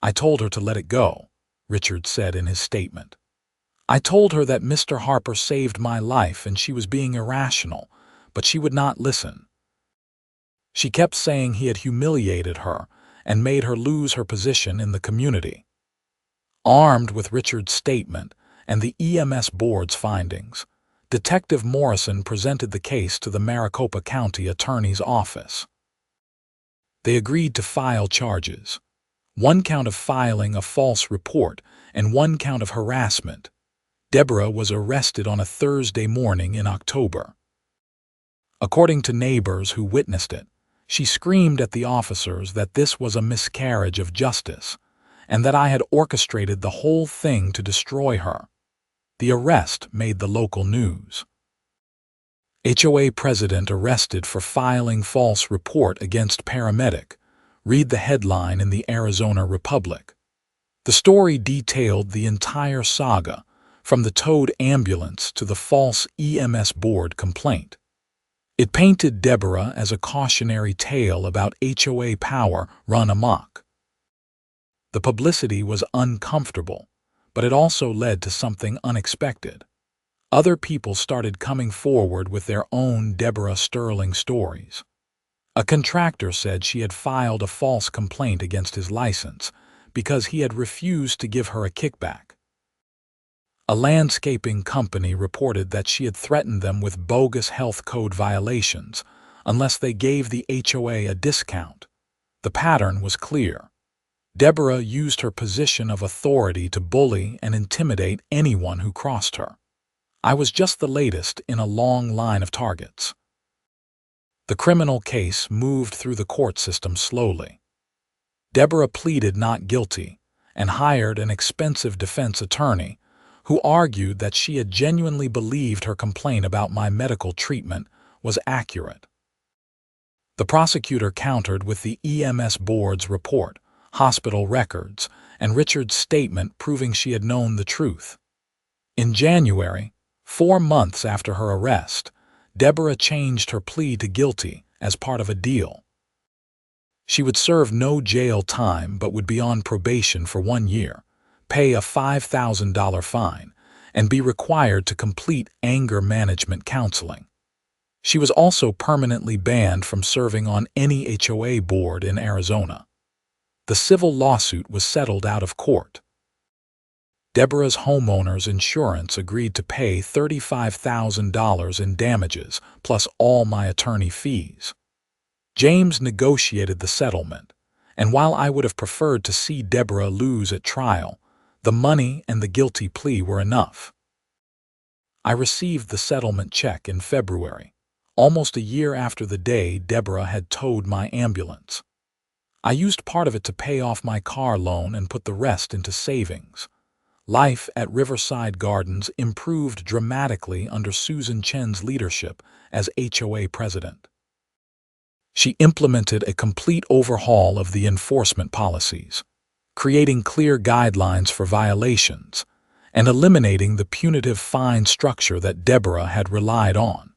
"I told her to let it go," Richard said in his statement. "I told her that Mr. Harper saved my life and she was being irrational, but she would not listen. She kept saying he had humiliated her and made her lose her position in the community." Armed with Richard's statement and the EMS board's findings, Detective Morrison presented the case to the Maricopa County Attorney's Office. They agreed to file charges: 1 count of filing a false report and 1 count of harassment. Deborah was arrested on a Thursday morning in October. According to neighbors who witnessed it, she screamed at the officers that this was a miscarriage of justice and that I had orchestrated the whole thing to destroy her. The arrest made the local news. HOA president arrested for filing false report against paramedic. Read the headline in the Arizona Republic. The story detailed the entire saga, from the towed ambulance to the false EMS board complaint. It painted Deborah as a cautionary tale about HOA power run amok. The publicity was uncomfortable, but it also led to something unexpected. Other people started coming forward with their own Deborah Sterling stories. A contractor said she had filed a false complaint against his license because he had refused to give her a kickback. A landscaping company reported that she had threatened them with bogus health code violations, unless they gave the HOA a discount. The pattern was clear. Deborah used her position of authority to bully and intimidate anyone who crossed her. I was just the latest in a long line of targets. The criminal case moved through the court system slowly. Deborah pleaded not guilty and hired an expensive defense attorney who argued that she had genuinely believed her complaint about my medical treatment was accurate. The prosecutor countered with the EMS board's report, hospital records, and Richard's statement proving she had known the truth. In January, 4 months after her arrest, Deborah changed her plea to guilty as part of a deal. She would serve no jail time but would be on probation for 1 year, pay a $5,000 fine, and be required to complete anger management counseling. She was also permanently banned from serving on any HOA board in Arizona. The civil lawsuit was settled out of court. Deborah's homeowner's insurance agreed to pay $35,000 in damages, plus all my attorney fees. James negotiated the settlement, and while I would have preferred to see Deborah lose at trial, the money and the guilty plea were enough. I received the settlement check in February, almost a year after the day Deborah had towed my ambulance. I used part of it to pay off my car loan and put the rest into savings. Life at Riverside Gardens improved dramatically under Susan Chen's leadership as HOA president. She implemented a complete overhaul of the enforcement policies, creating clear guidelines for violations, and eliminating the punitive fine structure that Deborah had relied on.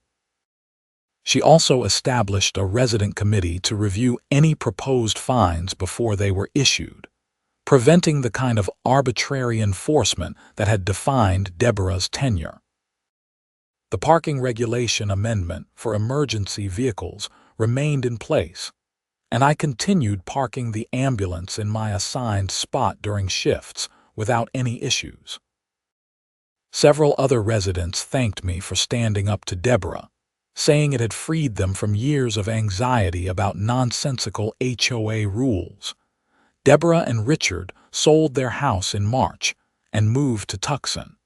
She also established a resident committee to review any proposed fines before they were issued, preventing the kind of arbitrary enforcement that had defined Deborah's tenure. The parking regulation amendment for emergency vehicles remained in place, and I continued parking the ambulance in my assigned spot during shifts without any issues. Several other residents thanked me for standing up to Deborah, saying it had freed them from years of anxiety about nonsensical HOA rules. Deborah and Richard sold their house in March and moved to Tucson.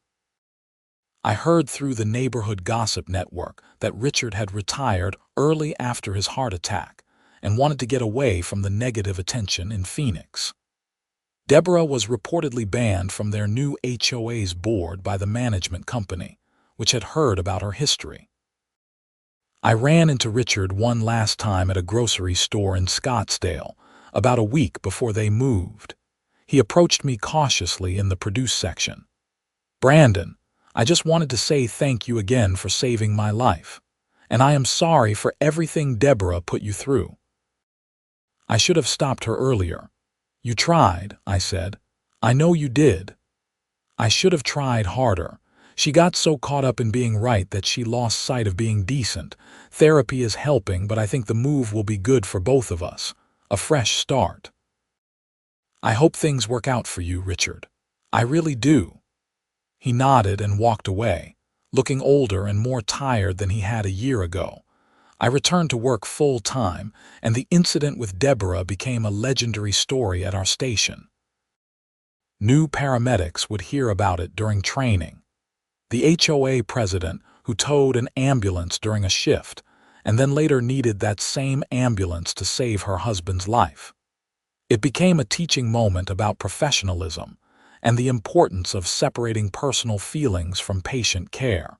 I heard through the neighborhood gossip network that Richard had retired early after his heart attack and wanted to get away from the negative attention in Phoenix. Deborah was reportedly banned from their new HOA's board by the management company, which had heard about her history. I ran into Richard one last time at a grocery store in Scottsdale, about a week before they moved. He approached me cautiously in the produce section. "Brandon, I just wanted to say thank you again for saving my life, and I am sorry for everything Deborah put you through." I should have stopped her earlier. "You tried," I said. "I know you did." I should have tried harder. She got so caught up in being right that she lost sight of being decent. Therapy is helping, but I think the move will be good for both of us. A fresh start. "I hope things work out for you, Richard. I really do." He nodded and walked away, looking older and more tired than he had a year ago. I returned to work full-time, and the incident with Deborah became a legendary story at our station. New paramedics would hear about it during training. The HOA president who towed an ambulance during a shift and then later needed that same ambulance to save her husband's life. It became a teaching moment about professionalism and the importance of separating personal feelings from patient care.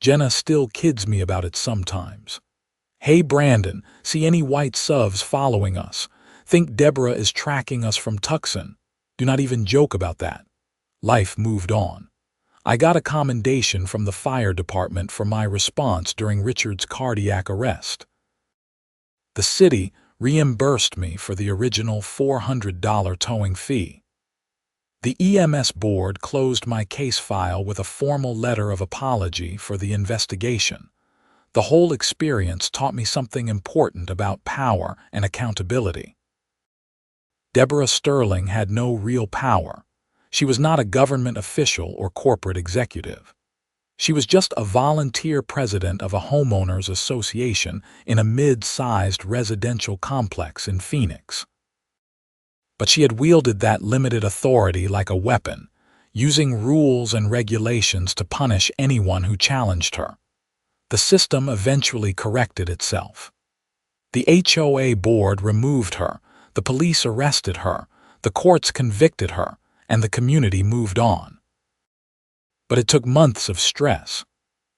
Jenna still kids me about it sometimes. "Hey Brandon, see any white subs following us? Think Deborah is tracking us from Tucson? Do not even joke about that." Life moved on. I got a commendation from the fire department for my response during Richard's cardiac arrest. The city reimbursed me for the original $400 towing fee. The EMS board closed my case file with a formal letter of apology for the investigation. The whole experience taught me something important about power and accountability. Deborah Sterling had no real power. She was not a government official or corporate executive. She was just a volunteer president of a homeowners association in a mid-sized residential complex in Phoenix. But she had wielded that limited authority like a weapon, using rules and regulations to punish anyone who challenged her. The system eventually corrected itself. The HOA board removed her, the police arrested her, the courts convicted her, and the community moved on. But it took months of stress,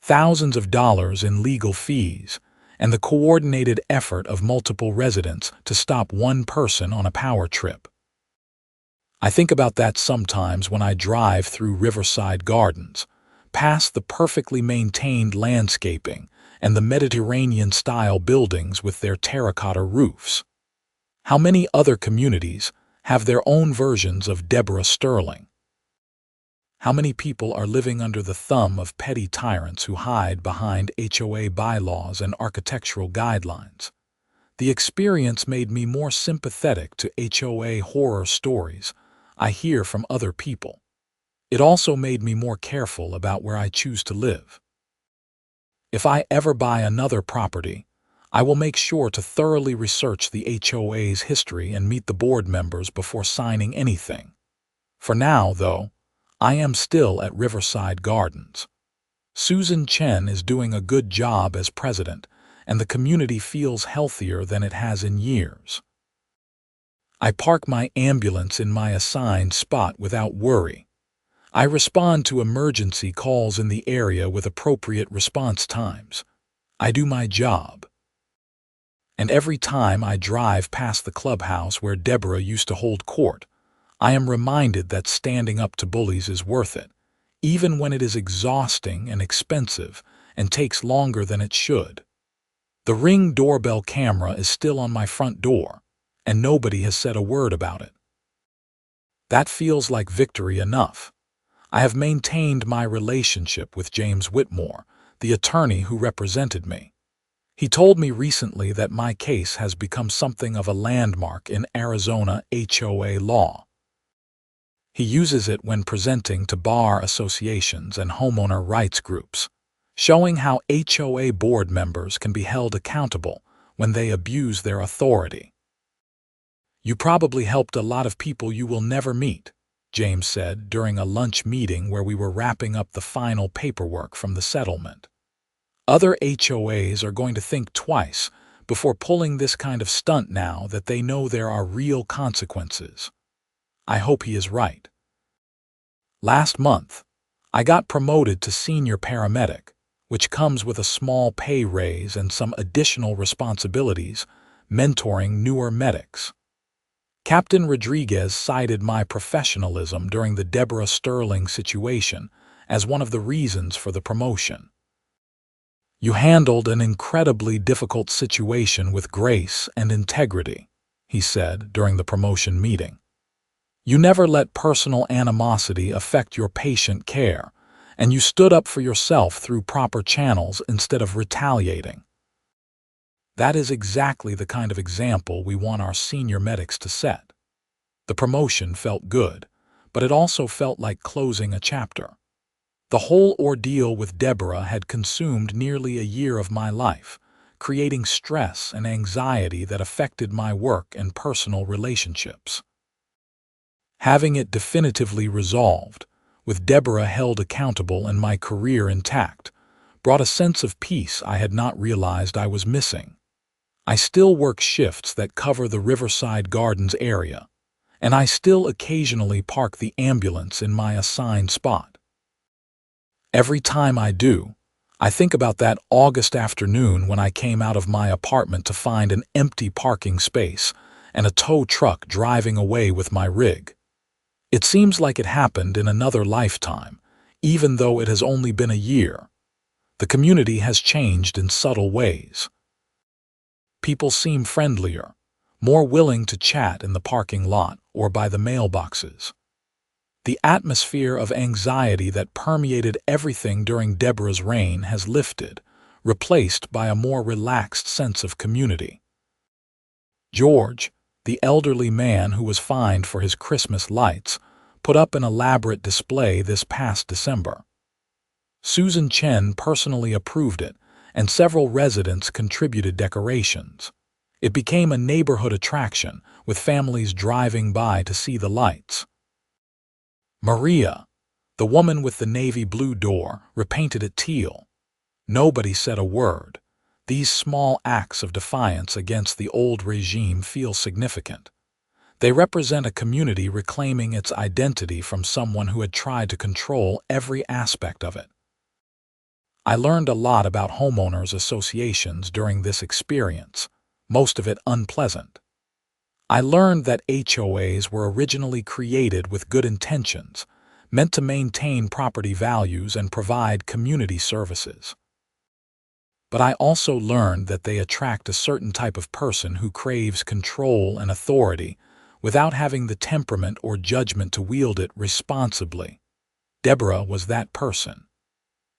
thousands of dollars in legal fees, and the coordinated effort of multiple residents to stop one person on a power trip. I think about that sometimes when I drive through Riverside Gardens, past the perfectly maintained landscaping and the Mediterranean-style buildings with their terracotta roofs. How many other communities have their own versions of Deborah Sterling? How many people are living under the thumb of petty tyrants who hide behind HOA bylaws and architectural guidelines? The experience made me more sympathetic to HOA horror stories I hear from other people. It also made me more careful about where I choose to live. If I ever buy another property, I will make sure to thoroughly research the HOA's history and meet the board members before signing anything. For now, though, I am still at Riverside Gardens. Susan Chen is doing a good job as president, and the community feels healthier than it has in years. I park my ambulance in my assigned spot without worry. I respond to emergency calls in the area with appropriate response times. I do my job. And every time I drive past the clubhouse where Deborah used to hold court, I am reminded that standing up to bullies is worth it, even when it is exhausting and expensive and takes longer than it should. The Ring doorbell camera is still on my front door, and nobody has said a word about it. That feels like victory enough. I have maintained my relationship with James Whitmore, the attorney who represented me. He told me recently that my case has become something of a landmark in Arizona HOA law. He uses it when presenting to bar associations and homeowner rights groups, showing how HOA board members can be held accountable when they abuse their authority. "You probably helped a lot of people you will never meet," James said during a lunch meeting where we were wrapping up the final paperwork from the settlement. "Other HOAs are going to think twice before pulling this kind of stunt now that they know there are real consequences." I hope he is right. Last month, I got promoted to senior paramedic, which comes with a small pay raise and some additional responsibilities, mentoring newer medics. Captain Rodriguez cited my professionalism during the Deborah Sterling situation as one of the reasons for the promotion. "You handled an incredibly difficult situation with grace and integrity," he said during the promotion meeting. "You never let personal animosity affect your patient care, and you stood up for yourself through proper channels instead of retaliating." That is exactly the kind of example we want our senior medics to set. The promotion felt good, but it also felt like closing a chapter. The whole ordeal with Deborah had consumed nearly a year of my life, creating stress and anxiety that affected my work and personal relationships. Having it definitively resolved, with Deborah held accountable and my career intact, brought a sense of peace I had not realized I was missing. I still work shifts that cover the Riverside Gardens area, and I still occasionally park the ambulance in my assigned spot. Every time I do, I think about that August afternoon when I came out of my apartment to find an empty parking space and a tow truck driving away with my rig. It seems like it happened in another lifetime, even though it has only been a year. The community has changed in subtle ways. People seem friendlier, more willing to chat in the parking lot or by the mailboxes. The atmosphere of anxiety that permeated everything during Deborah's reign has lifted, replaced by a more relaxed sense of community. George, the elderly man who was fined for his Christmas lights, put up an elaborate display this past December. Susan Chen personally approved it, and several residents contributed decorations. It became a neighborhood attraction, with families driving by to see the lights. Maria, the woman with the navy blue door, repainted it teal. Nobody said a word. These small acts of defiance against the old regime feel significant. They represent a community reclaiming its identity from someone who had tried to control every aspect of it. I learned a lot about homeowners associations during this experience, most of it unpleasant. I learned that HOAs were originally created with good intentions, meant to maintain property values and provide community services. But I also learned that they attract a certain type of person who craves control and authority without having the temperament or judgment to wield it responsibly. Deborah was that person.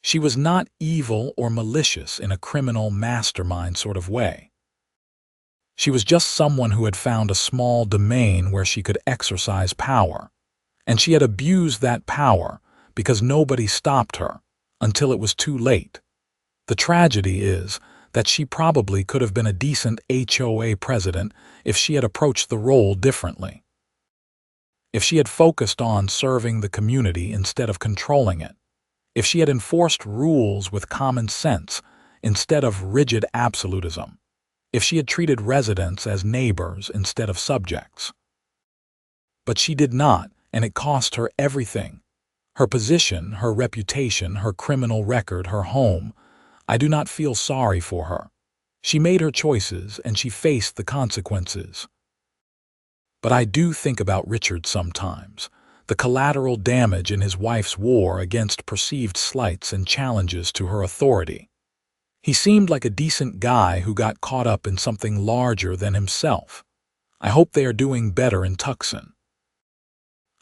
She was not evil or malicious in a criminal mastermind sort of way. She was just someone who had found a small domain where she could exercise power, and she had abused that power because nobody stopped her until it was too late. The tragedy is that she probably could have been a decent HOA president if she had approached the role differently. If she had focused on serving the community instead of controlling it. If she had enforced rules with common sense instead of rigid absolutism. If she had treated residents as neighbors instead of subjects. But she did not, and it cost her everything. Her position, her reputation, her criminal record, her home. I do not feel sorry for her. She made her choices and she faced the consequences. But I do think about Richard sometimes. The collateral damage in his wife's war against perceived slights and challenges to her authority. He seemed like a decent guy who got caught up in something larger than himself. I hope they are doing better in Tucson.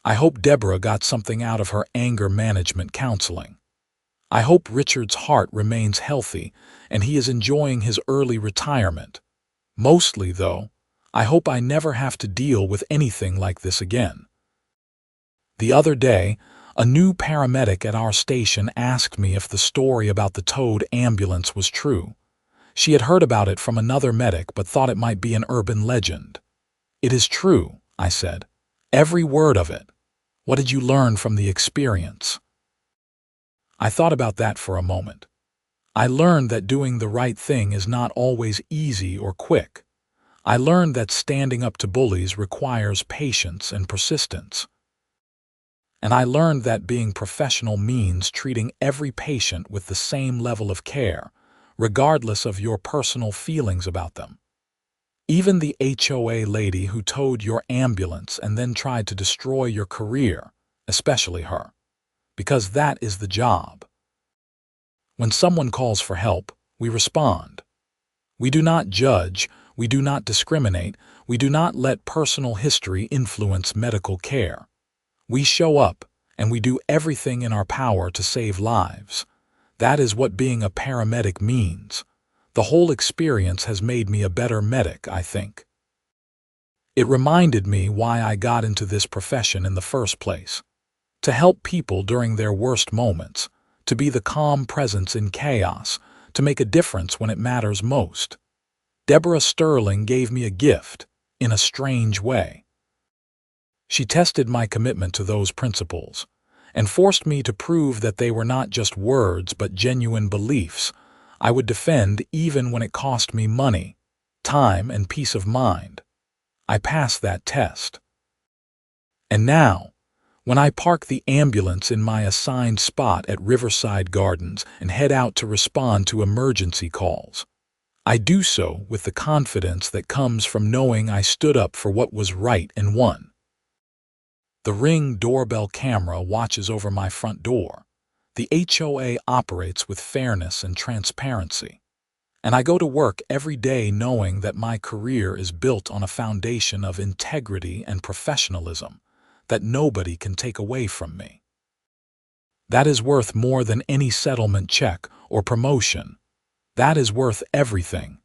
I hope Deborah got something out of her anger management counseling. I hope Richard's heart remains healthy and he is enjoying his early retirement. Mostly, though, I hope I never have to deal with anything like this again. The other day, a new paramedic at our station asked me if the story about the towed ambulance was true. She had heard about it from another medic but thought it might be an urban legend. "It is true," I said. "Every word of it. What did you learn from the experience?" I thought about that for a moment. I learned that doing the right thing is not always easy or quick. I learned that standing up to bullies requires patience and persistence. And I learned that being professional means treating every patient with the same level of care, regardless of your personal feelings about them. Even the HOA lady who towed your ambulance and then tried to destroy your career, especially her. Because that is the job. When someone calls for help, we respond. We do not judge, we do not discriminate, we do not let personal history influence medical care. We show up, and we do everything in our power to save lives. That is what being a paramedic means. The whole experience has made me a better medic, I think. It reminded me why I got into this profession in the first place. To help people during their worst moments, to be the calm presence in chaos, to make a difference when it matters most. Deborah Sterling gave me a gift, in a strange way. She tested my commitment to those principles, and forced me to prove that they were not just words but genuine beliefs I would defend even when it cost me money, time, and peace of mind. I passed that test. And now, when I park the ambulance in my assigned spot at Riverside Gardens and head out to respond to emergency calls, I do so with the confidence that comes from knowing I stood up for what was right and won. The Ring doorbell camera watches over my front door. The HOA operates with fairness and transparency. And I go to work every day knowing that my career is built on a foundation of integrity and professionalism that nobody can take away from me. That is worth more than any settlement check or promotion. That is worth everything.